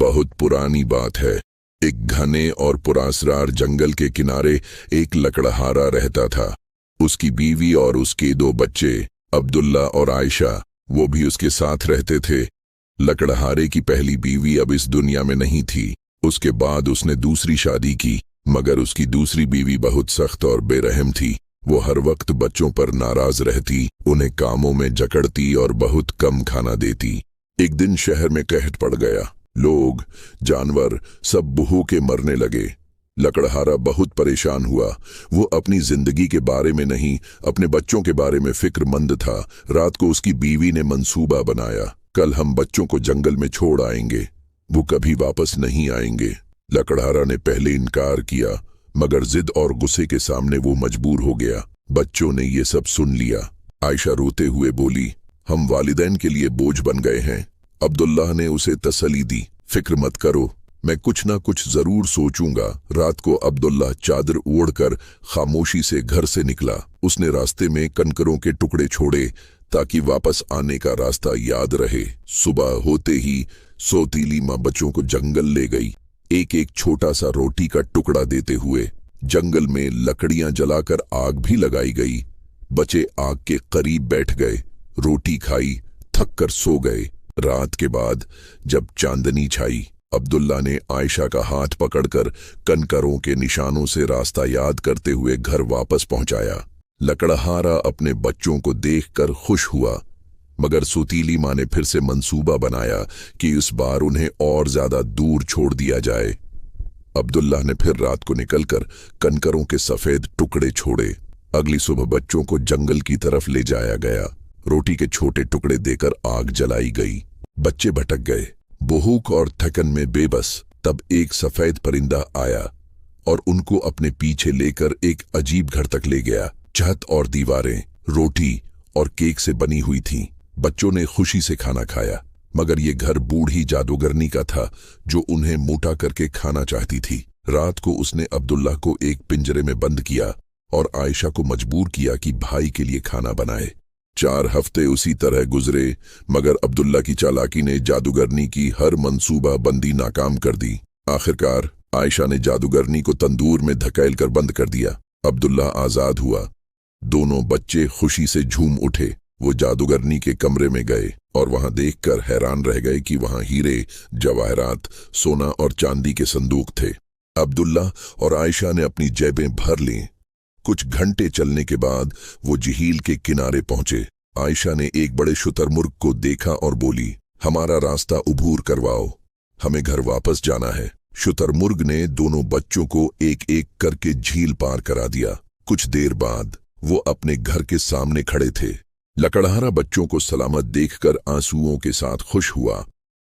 बहुत पुरानी बात है। एक घने और पुरासरार जंगल के किनारे एक लकड़हारा रहता था। उसकी बीवी और उसके 2 बच्चे अब्दुल्ला और आयशा, वो भी उसके साथ रहते थे। लकड़हारे की पहली बीवी अब इस दुनिया में नहीं थी। उसके बाद उसने दूसरी शादी की, मगर उसकी दूसरी बीवी बहुत सख्त और बेरहम थी। वो हर वक्त बच्चों पर नाराज रहती, उन्हें कामों में जकड़ती और बहुत कम खाना देती। एक दिन शहर में कहर पड़ गया। लोग, जानवर सब भूखे मरने लगे। लकड़हारा बहुत परेशान हुआ। वो अपनी जिंदगी के बारे में नहीं, अपने बच्चों के बारे में फिक्रमंद था। रात को उसकी बीवी ने मंसूबा बनाया, कल हम बच्चों को जंगल में छोड़ आएंगे, वो कभी वापस नहीं आएंगे। लकड़हारा ने पहले इनकार किया, मगर जिद और गुस्से के सामने वो मजबूर हो गया। बच्चों ने ये सब सुन लिया। आयशा रोते हुए बोली, हम वालिदैन के लिए बोझ बन गए हैं। अब्दुल्लाह ने उसे तसल्ली दी, फिक्र मत करो, मैं कुछ ना कुछ जरूर सोचूंगा। रात को अब्दुल्लाह चादर ओढ़कर खामोशी से घर से निकला। उसने रास्ते में कंकरों के टुकड़े छोड़े ताकि वापस आने का रास्ता याद रहे। सुबह होते ही सौतीली माँ बच्चों को जंगल ले गई, एक एक छोटा सा रोटी का टुकड़ा देते हुए। जंगल में लकड़ियां जलाकर आग भी लगाई गई। बच्चे आग के करीब बैठ गए, रोटी खाई, थक कर सो गए। रात के बाद जब चांदनी छाई, अब्दुल्ला ने आयशा का हाथ पकड़कर कंकरों के निशानों से रास्ता याद करते हुए घर वापस पहुंचाया। लकड़हारा अपने बच्चों को देखकर खुश हुआ, मगर सौतीली माँ ने फिर से मंसूबा बनाया कि इस बार उन्हें और ज्यादा दूर छोड़ दिया जाए। अब्दुल्ला ने फिर रात को निकलकर कंकरों के सफेद टुकड़े छोड़े। अगली सुबह बच्चों को जंगल की तरफ ले जाया गया। रोटी के छोटे टुकड़े देकर आग जलाई गई। बच्चे भटक गए, भूख और थकन में बेबस। तब एक सफेद परिंदा आया और उनको अपने पीछे लेकर एक अजीब घर तक ले गया। छत और दीवारें रोटी और केक से बनी हुई थीं। बच्चों ने खुशी से खाना खाया, मगर ये घर बूढ़ी जादूगरनी का था जो उन्हें मोटा करके खाना चाहती थी। रात को उसने अब्दुल्ला को एक पिंजरे में बंद किया और आयशा को मजबूर किया कि भाई के लिए खाना बनाए। 4 हफ्ते उसी तरह गुजरे, मगर अब्दुल्ला की चालाकी ने जादूगरनी की हर मंसूबा बंदी नाकाम कर दी। आखिरकार आयशा ने जादूगरनी को तंदूर में धकेल कर बंद कर दिया। अब्दुल्ला आजाद हुआ। दोनों बच्चे खुशी से झूम उठे। वो जादूगरनी के कमरे में गए और वहां देखकर हैरान रह गए कि वहां हीरे, जवाहरात, सोना और चांदी के संदूक थे। अब्दुल्ला और आयशा ने अपनी जेबें भर लीं। कुछ घंटे चलने के बाद वो झील के किनारे पहुंचे। आयशा ने एक बड़े शुतुरमुर्ग को देखा और बोली, हमारा रास्ता उबूर करवाओ, हमें घर वापस जाना है। शुतुरमुर्ग ने दोनों बच्चों को एक एक करके झील पार करा दिया। कुछ देर बाद वो अपने घर के सामने खड़े थे। लकड़हारा बच्चों को सलामत देखकर आंसुओं के साथ खुश हुआ।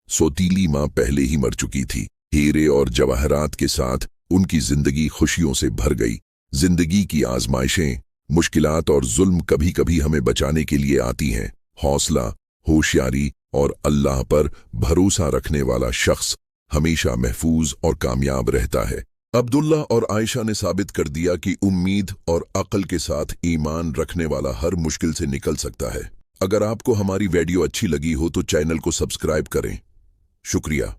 सौतीली माँ पहले ही मर चुकी थी। हीरे और जवाहरात के साथ उनकी जिंदगी खुशियों से भर गई। जिंदगी की आजमाइशें, मुश्किलात और जुल्म कभी कभी हमें बचाने के लिए आती हैं। हौसला, होशियारी और अल्लाह पर भरोसा रखने वाला शख्स हमेशा महफूज और कामयाब रहता है। अब्दुल्ला और आयशा ने साबित कर दिया कि उम्मीद और अक्ल के साथ ईमान रखने वाला हर मुश्किल से निकल सकता है। अगर आपको हमारी वीडियो अच्छी लगी हो तो चैनल को सब्सक्राइब करें। शुक्रिया।